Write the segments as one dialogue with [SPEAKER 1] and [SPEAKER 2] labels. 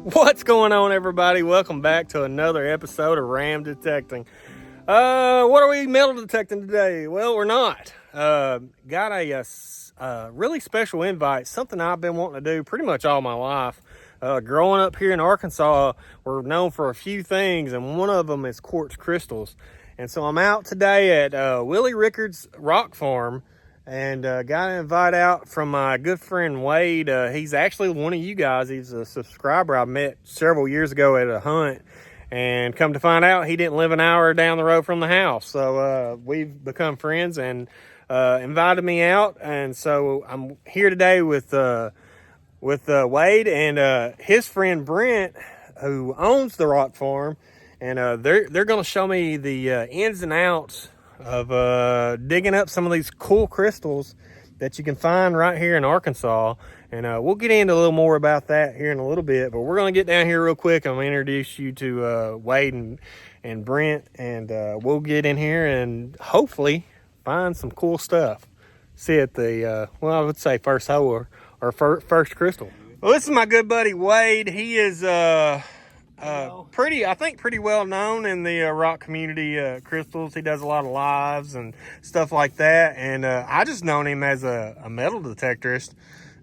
[SPEAKER 1] What's going on, everybody? Welcome back to another episode of Ram Detecting. What are we metal detecting today? Well, we're not. Got a really special invite, something I've been wanting to do pretty much all my life. Growing up here in Arkansas, we're known for a few things, and one of them is quartz crystals. And so I'm out today at Willie Rickard's Rock Farm, and got an invite out from my good friend Wade. He's actually one of you guys. He's a subscriber I met several years ago at a hunt, and come to find out he didn't live an hour down the road from the house. So we've become friends and invited me out, and so I'm here today with Wade and his friend Brent, who owns the Rock Farm, and they're going to show me the ins and outs of digging up some of these cool crystals that you can find right here in Arkansas. And we'll get into a little more about that here in a little bit, but we're going to get down here real quick. I'm going to introduce you to Wade and Brent, and we'll get in here and hopefully find some cool stuff. See at the, well, I would say first hole or first crystal. Well, this is my good buddy Wade. He is pretty well known in the rock community, crystals. He does a lot of lives and stuff like that, and I just known him as a metal detectorist,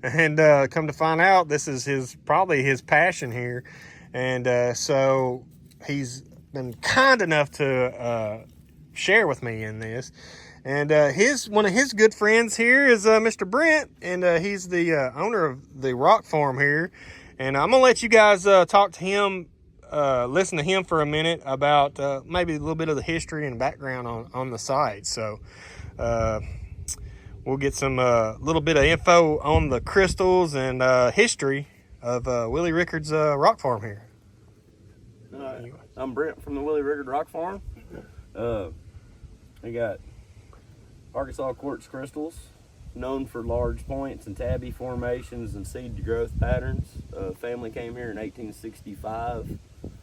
[SPEAKER 1] and come to find out this is probably his passion here. And so he's been kind enough to share with me in this. And one of his good friends here is Mr. Brent, and he's the owner of the Rock Farm here. And I'm gonna let you guys talk to him, listen to him for a minute about maybe a little bit of the history and background on the site. So we'll get some little bit of info on the crystals and history of Willie Rickard's Rock Farm here.
[SPEAKER 2] I'm Brent from the Willie Rickard Rock Farm. We got Arkansas quartz crystals, known for large points and tabby formations and seed growth patterns. Family came here in 1865,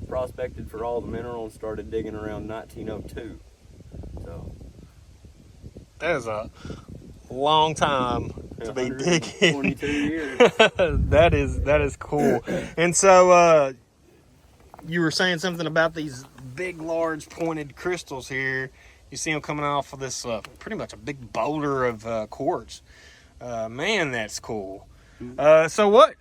[SPEAKER 2] prospected for all the mineral, and started digging around 1902. So
[SPEAKER 1] that is a long time to be digging.
[SPEAKER 2] 22 years.
[SPEAKER 1] that is cool. And so you were saying something about these big, large, pointed crystals here. You see them coming off of this pretty much a big boulder of quartz. Man, that's cool. So what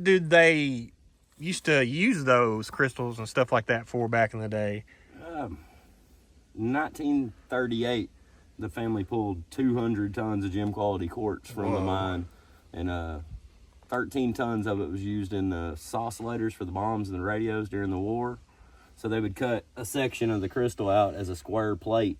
[SPEAKER 1] did they used to use those crystals and stuff like that for back in the day?
[SPEAKER 2] 1938, the family pulled 200 tons of gem quality quartz from the mine, and 13 tons of it was used in the oscillators for the bombs and the radios during the war. So they would cut a section of the crystal out as a square plate,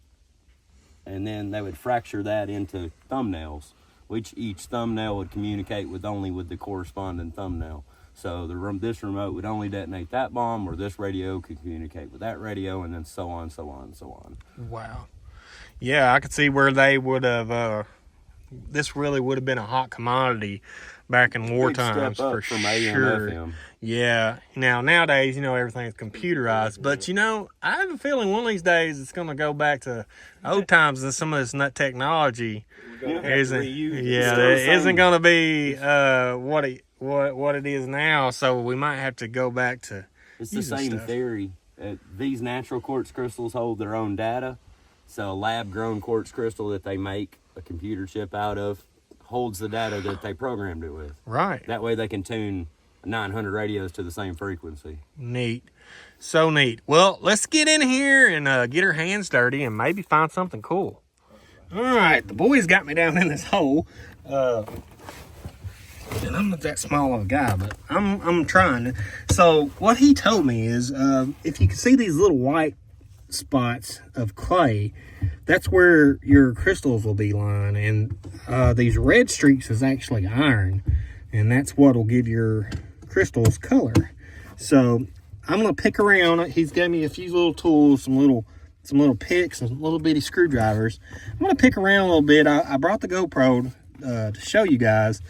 [SPEAKER 2] and then they would fracture that into thumbnails, which each thumbnail would communicate with the corresponding thumbnail. So this remote would only detonate that bomb, or this radio could communicate with that radio, and then so on, so on, so on. Wow.
[SPEAKER 1] Yeah, I could see where they would have, this really would have been a hot commodity back in war times, for
[SPEAKER 2] from
[SPEAKER 1] sure.
[SPEAKER 2] AM/FM.
[SPEAKER 1] Yeah. Now, nowadays, everything's computerized, but I have a feeling one of these days it's going to go back to old times, and some of this nut technology isn't going to be what it is now. So we might have to go back to.
[SPEAKER 2] It's the same theory. These natural quartz crystals hold their own data. So a lab-grown quartz crystal that they make a computer chip out of holds the data that they programmed it with.
[SPEAKER 1] Right.
[SPEAKER 2] That way they can tune 900 radios to the same frequency.
[SPEAKER 1] Neat. So neat. Well, let's get in here and get our hands dirty and maybe find something cool. All right, the boys got me down in this hole. And I'm not that small of a guy, but I'm trying. So what he told me is if you can see these little white spots of clay, that's where your crystals will be lying, and these red streaks is actually iron, and that's what will give your crystals color. So I'm gonna pick around. He's gave me a few little tools, some little picks and little bitty screwdrivers. I'm gonna pick around a little bit. I brought the GoPro to show you guys.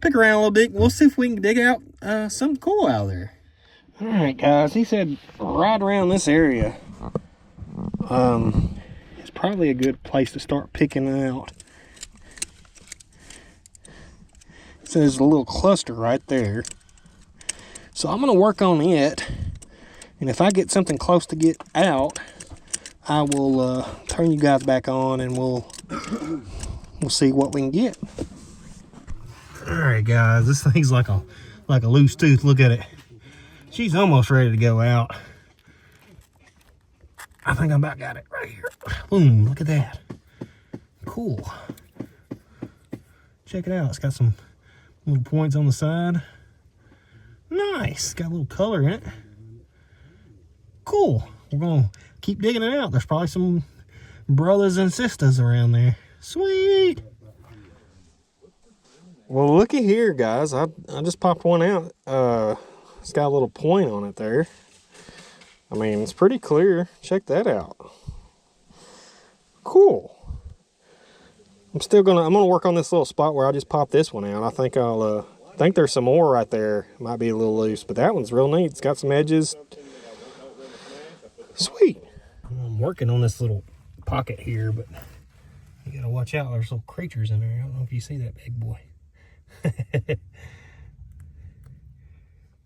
[SPEAKER 1] Pick around a little bit. We'll see if we can dig out something cool out of there. All right, guys. He said right around this area. It's probably a good place to start picking out. So there's a little cluster right there. So I'm going to work on it. And if I get something close to get out, I will turn you guys back on and we'll see what we can get. All right, guys, this thing's like a loose tooth. Look at it. She's almost ready to go out. I think I about got it right here. Boom, look at that. Cool. Check it out. It's got some little points on the side. Nice. Got a little color in it. Cool. We're going to keep digging it out. There's probably some brothers and sisters around there. Sweet. Well, looky here, guys. I just popped one out. It's got a little point on it there. I mean, it's pretty clear. Check that out. Cool. I'm gonna work on this little spot where I just popped this one out. I think I think there's some more right there. Might be a little loose, but that one's real neat. It's got some edges. Sweet. I'm working on this little pocket here, but you gotta watch out. There's little creatures in there. I don't know if you see that big boy.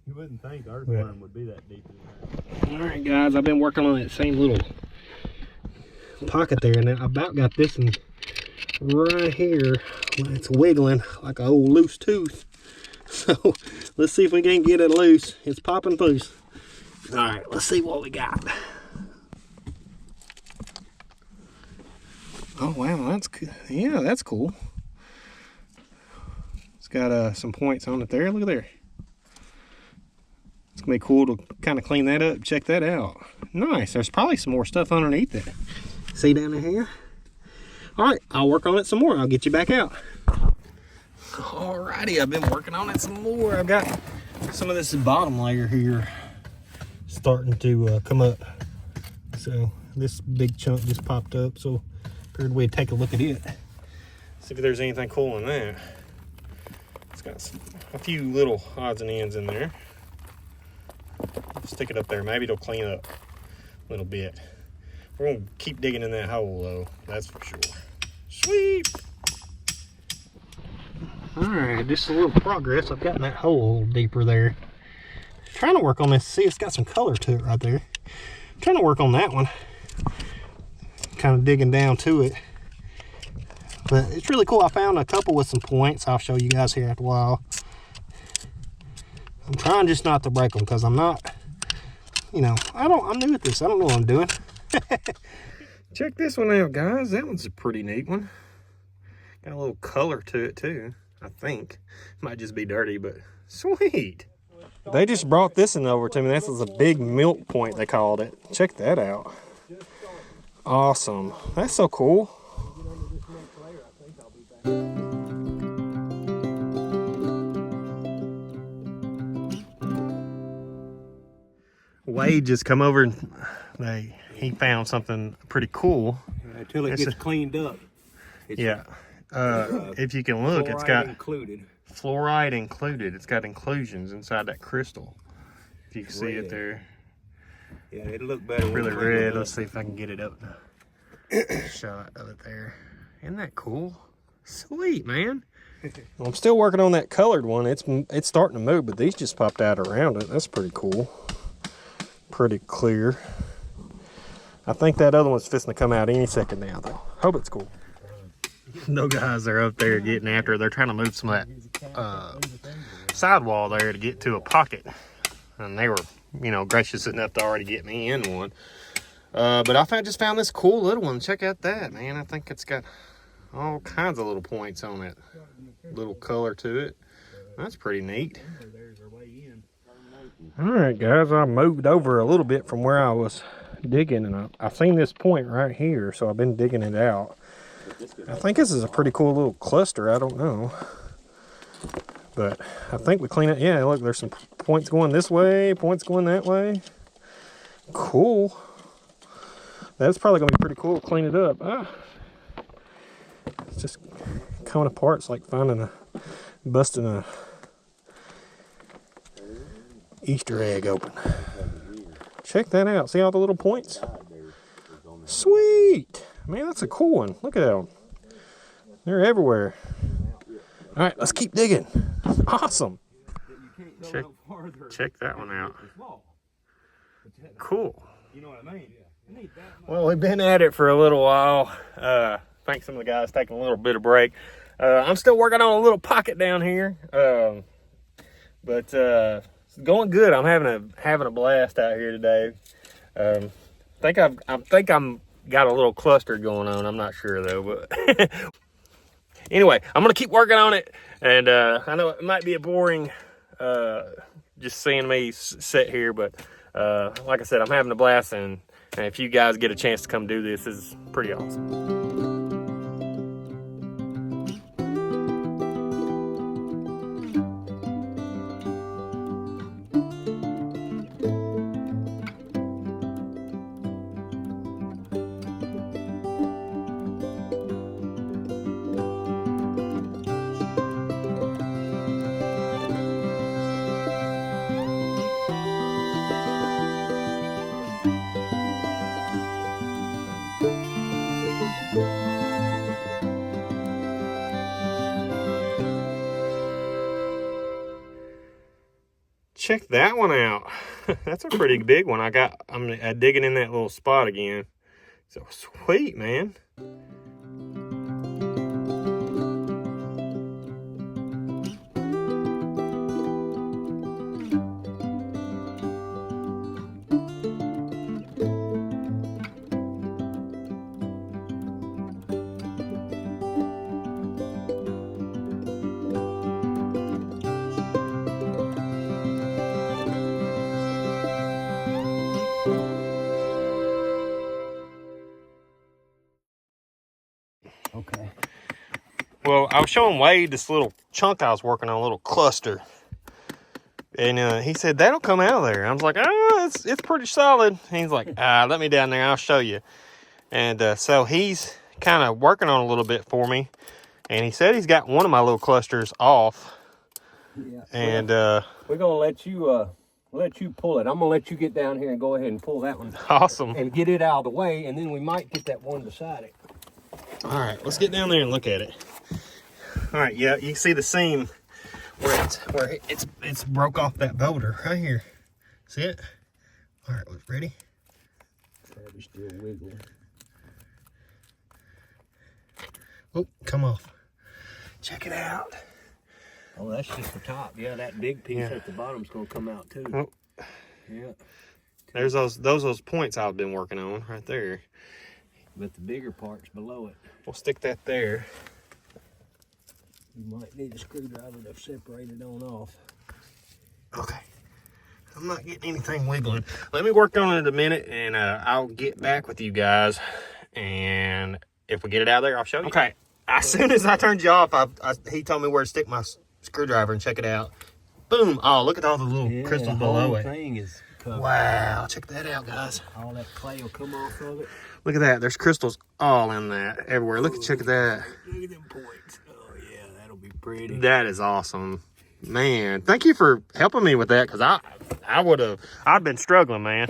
[SPEAKER 2] You wouldn't think earthworm would be that deep in there.
[SPEAKER 1] Alright guys, I've been working on that same little pocket there, and I about got this one right here. It's wiggling like an old loose tooth. So let's see if we can get it loose. It's popping loose. Alright, let's see what we got. Oh wow, that's good. Yeah, that's cool. It's got some points on it there. Look at there. It's gonna be cool to kind of clean that up. Check that out. Nice. There's probably some more stuff underneath it. See down in here? All right, I'll work on it some more. I'll get you back out. Alrighty, I've been working on it some more. I've got some of this bottom layer here starting to come up. So this big chunk just popped up. So figured we'd take a look at it. See if there's anything cool in that. It's got a few little odds and ends in there. Stick it up there. Maybe it'll clean up a little bit. We're going to keep digging in that hole, though. That's for sure. Sweet! Alright, just a little progress. I've gotten that hole a little deeper there. Trying to work on this. See, it's got some color to it right there. Trying to work on that one. Kind of digging down to it. But it's really cool. I found a couple with some points. I'll show you guys here after a while. I'm trying just not to break them because I'm not, you know, I'm new at this. I don't know what I'm doing. Check this one out, guys. That one's a pretty neat one. Got a little color to it too, I think. Might just be dirty, but sweet. They just brought this one over to me. This is a big milk point, they called it. Check that out. Awesome. That's so cool. Wade just come over and he found something pretty cool.
[SPEAKER 2] Until it gets cleaned up.
[SPEAKER 1] Yeah. If you can look, it's got
[SPEAKER 2] included.
[SPEAKER 1] Fluoride included. It's got inclusions inside that crystal. If you can see it there.
[SPEAKER 2] Yeah, it'll look better.
[SPEAKER 1] Really red. Let's see if I can get it up. Shot of it there. Isn't that cool? Sweet, man. Well, I'm still working on that colored one. It's starting to move, but these just popped out around it. That's pretty cool. Pretty clear. I think that other one's fixing to come out any second now, though. Hope it's cool. No guys are up there getting after it. They're trying to move some of that sidewall there to get to a pocket. And they were, you know, gracious enough to already get me in one. But I just found this cool little one. Check out that, man. I think it's got all kinds of little points on it. Little color to it. That's pretty neat. All right, guys, I moved over a little bit from where I was digging, and I seen this point right here, so I've been digging it out. I think this is a pretty cool little cluster. I don't know, but I think we clean it. Yeah, look, there's some points going this way, points going that way. Cool. That's probably gonna be pretty cool to clean it up. It's just coming apart. It's like busting a Easter egg open. Check that out. See all the little points? Sweet. Man, that's a cool one. Look at them. They're everywhere. All right, let's keep digging. Awesome. Check that one out. Cool.
[SPEAKER 3] You know what I mean?
[SPEAKER 1] Well, we've been at it for a little while. I think some of the guys taking a little bit of break. I'm still working on a little pocket down here, but it's going good. I'm having a blast out here today. I think I'm got a little cluster going on. I'm not sure though, but anyway, I'm gonna keep working on it. And I know it might be a boring just seeing me sit here, but like I said, I'm having a blast, and if you guys get a chance to come do this, it's pretty awesome. Check that one out. That's a pretty big one. I'm digging in that little spot again. So sweet, man.
[SPEAKER 3] Okay.
[SPEAKER 1] Well, I was showing Wade this little chunk I was working on, a little cluster. And he said, that'll come out of there. I was like, oh, it's pretty solid. And he's like, let me down there, I'll show you. And so he's kind of working on a little bit for me. And he said he's got one of my little clusters off.
[SPEAKER 3] Yeah.
[SPEAKER 1] And
[SPEAKER 3] we're gonna let you pull it. I'm gonna let you get down here and go ahead and pull that one.
[SPEAKER 1] Awesome.
[SPEAKER 3] And get it out of the way, and then we might get that one beside it.
[SPEAKER 1] All right, let's get down there and look at it. All right, yeah, you can see the seam where it's broke off that boulder right here. See it? All right, ready?
[SPEAKER 3] Probably still wiggling.
[SPEAKER 1] Oh, come off. Check it out.
[SPEAKER 3] Oh, that's just the top. Yeah, that big piece at the bottom's gonna come out too.
[SPEAKER 1] Oh.
[SPEAKER 3] Yeah.
[SPEAKER 1] There's those points I've been working on right there.
[SPEAKER 3] But the bigger part's below it.
[SPEAKER 1] We'll stick that there.
[SPEAKER 3] You might need a screwdriver to separate it on off.
[SPEAKER 1] Okay. I'm not getting anything wiggling. Let me work on it a minute, and I'll get back with you guys. And if we get it out of there, I'll show you. Okay. As soon as I turned you off, he told me where to stick my screwdriver and check it out. Boom. Oh, look at all the little crystals below it.
[SPEAKER 3] The whole thing is covered.
[SPEAKER 1] Wow. Check that out, guys.
[SPEAKER 3] All that clay will come off of it.
[SPEAKER 1] Look at that. There's crystals all in that, everywhere. Check at that.
[SPEAKER 3] Look at them points. Oh, yeah, that'll be pretty.
[SPEAKER 1] That is awesome. Man, thank you for helping me with that, because I'd been struggling, man.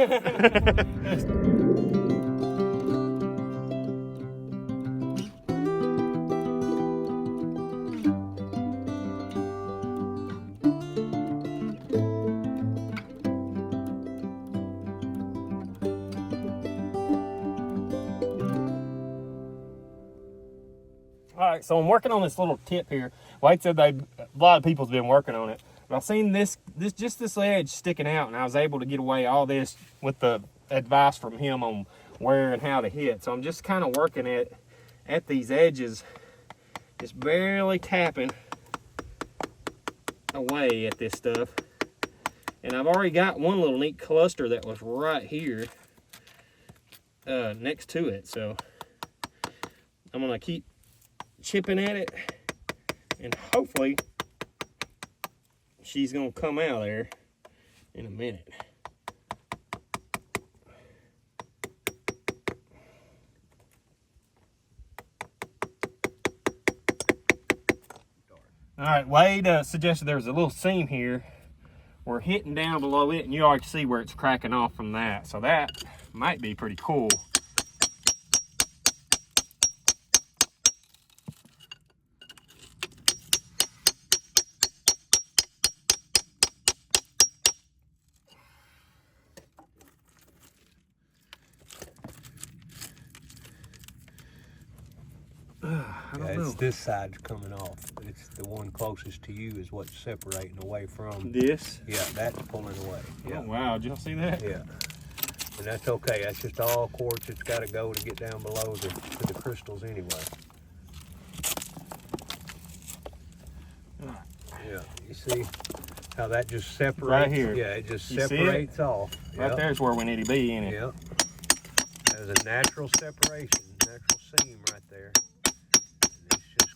[SPEAKER 1] All right, so I'm working on this little tip here. Wade said a lot of people's been working on it. But I've seen this edge sticking out, and I was able to get away all this with the advice from him on where and how to hit. So I'm just kind of working at these edges, just barely tapping away at this stuff. And I've already got one little neat cluster that was right here next to it. So I'm gonna keep chipping at it, and hopefully she's gonna come out there in a minute. All right, Wade suggested there was a little seam here. We're hitting down below it, and you already see where it's cracking off from that. So that might be pretty cool. I don't
[SPEAKER 3] Yeah,
[SPEAKER 1] know.
[SPEAKER 3] it's this side's coming off. It's the one closest to you is what's separating away from.
[SPEAKER 1] This?
[SPEAKER 3] Yeah, that's pulling away. Yeah.
[SPEAKER 1] Oh, wow. Did y'all see that?
[SPEAKER 3] Yeah. And that's okay. That's just all quartz. It's got to go to get down below to the crystals anyway. Yeah. You see how that just separates?
[SPEAKER 1] Right here.
[SPEAKER 3] Yeah, it just
[SPEAKER 1] You see it?
[SPEAKER 3] separates off.
[SPEAKER 1] Right
[SPEAKER 3] Yep.
[SPEAKER 1] there's where we need to be, ain't it?
[SPEAKER 3] Yep. There's a natural separation, natural seam right there. And it's just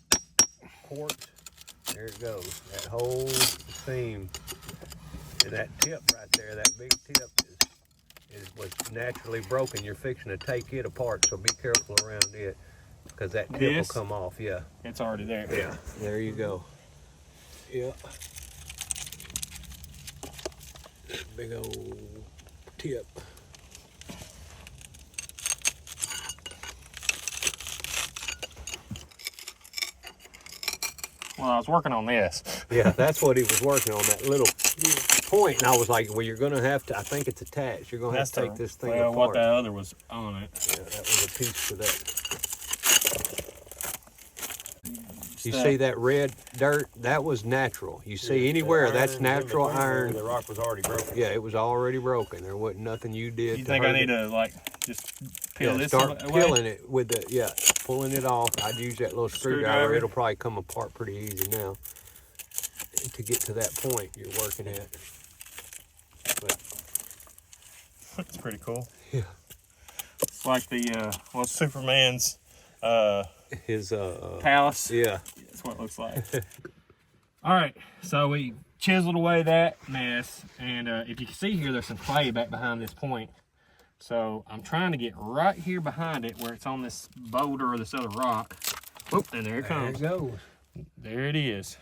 [SPEAKER 3] quartz. There it goes. That whole seam. And that tip right there, that big tip was naturally broken. You're fixing to take it apart, so be careful around it because that tip will come off. Yeah.
[SPEAKER 1] It's already there.
[SPEAKER 3] Yeah. There you go. Yeah. Big old tip.
[SPEAKER 1] Well, I was working on this.
[SPEAKER 3] Yeah, that's what he was working on, that little point. And I was like, well, you're going to have to, I think it's attached. You're going to have to take this thing apart.
[SPEAKER 1] What that other was on it.
[SPEAKER 3] Yeah, that was a piece for that. You see that red dirt? That was natural. You see anywhere, that's natural iron.
[SPEAKER 2] The rock was already broken.
[SPEAKER 3] Yeah, it was already broken. There wasn't nothing you did.
[SPEAKER 1] You think I need to, like, just peel this
[SPEAKER 3] start
[SPEAKER 1] away?
[SPEAKER 3] peeling it with the, pulling it off. I'd use that little screwdriver. It'll probably come apart pretty easy now to get to that point you're working at. But
[SPEAKER 1] it's pretty cool.
[SPEAKER 3] yeah,
[SPEAKER 1] it's like the Superman's
[SPEAKER 3] his
[SPEAKER 1] palace.
[SPEAKER 3] yeah.
[SPEAKER 1] That's what it looks like. All right, so we chiseled away that mess, and if you can see here, there's some clay back behind this point. So I'm trying to get right here behind it where it's on this boulder or this other rock. Oop, and there it comes.
[SPEAKER 3] There it goes.
[SPEAKER 1] There it is.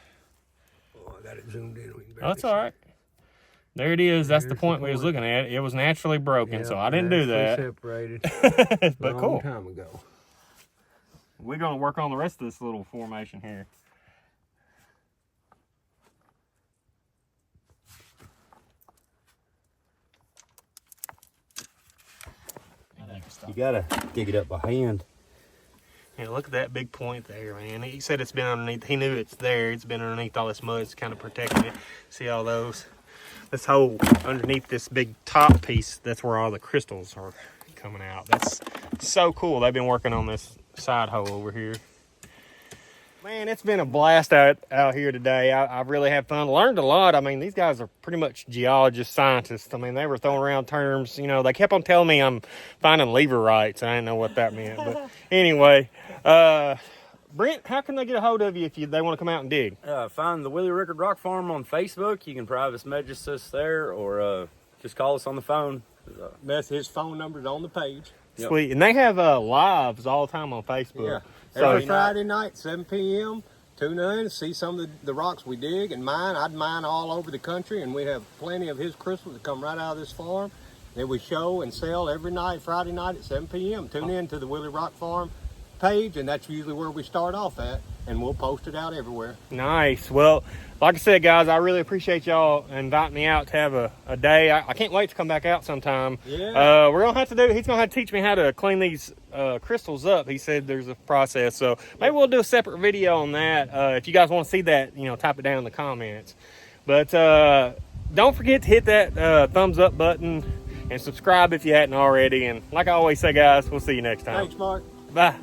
[SPEAKER 3] Oh, I got it zoomed in.
[SPEAKER 1] Oh, that's all right. There it is. That's the point we was looking at. It was naturally broken, so I didn't do that.
[SPEAKER 3] Separated.
[SPEAKER 1] But
[SPEAKER 3] a
[SPEAKER 1] cool.
[SPEAKER 3] long time ago.
[SPEAKER 1] We're going to work on the rest of this little formation here.
[SPEAKER 2] You gotta dig it up by hand.
[SPEAKER 1] Yeah, look at that big point there, man. He said it's been underneath. He knew it's there. It's been underneath all this mud. It's kind of protecting it. See all those? This hole underneath this big top piece, that's where all the crystals are coming out. That's so cool. They've been working on this side hole over here. Man, it's been a blast out here today. I really had fun. Learned a lot. I mean, these guys are pretty much geologists, scientists. I mean, they were throwing around terms. You know, they kept on telling me I'm finding leverite. I didn't know what that meant. But anyway, Brent, how can they get a hold of you if they want to come out and dig?
[SPEAKER 2] Find the Willie Rickard Rock Farm on Facebook. You can private message us there or just call us on the phone.
[SPEAKER 3] That's his phone number's on the page.
[SPEAKER 2] Yep.
[SPEAKER 1] Sweet. And they have lives all the time on Facebook.
[SPEAKER 3] Yeah.
[SPEAKER 1] So
[SPEAKER 3] Every Friday night, 7 p.m., tune in, see some of the rocks we dig and mine. I'd mine all over the country, and we have plenty of his crystals that come right out of this farm. That we show and sell every night, Friday night at 7 p.m. Tune in to the Willie Rock Farm page, and that's usually where we start off at, and we'll post it out everywhere.
[SPEAKER 1] Nice. Well, like I said, guys, I really appreciate y'all inviting me out to have a day. I can't wait to come back out sometime.
[SPEAKER 3] Yeah.
[SPEAKER 1] We're gonna have to do. He's gonna have to teach me how to clean these crystals up. He said there's a process, so maybe we'll do a separate video on that. If you guys want to see that, type it down in the comments. But don't forget to hit that thumbs up button and subscribe if you hadn't already. And like I always say, guys, we'll see you next time.
[SPEAKER 3] Thanks, Mark.
[SPEAKER 1] Bye.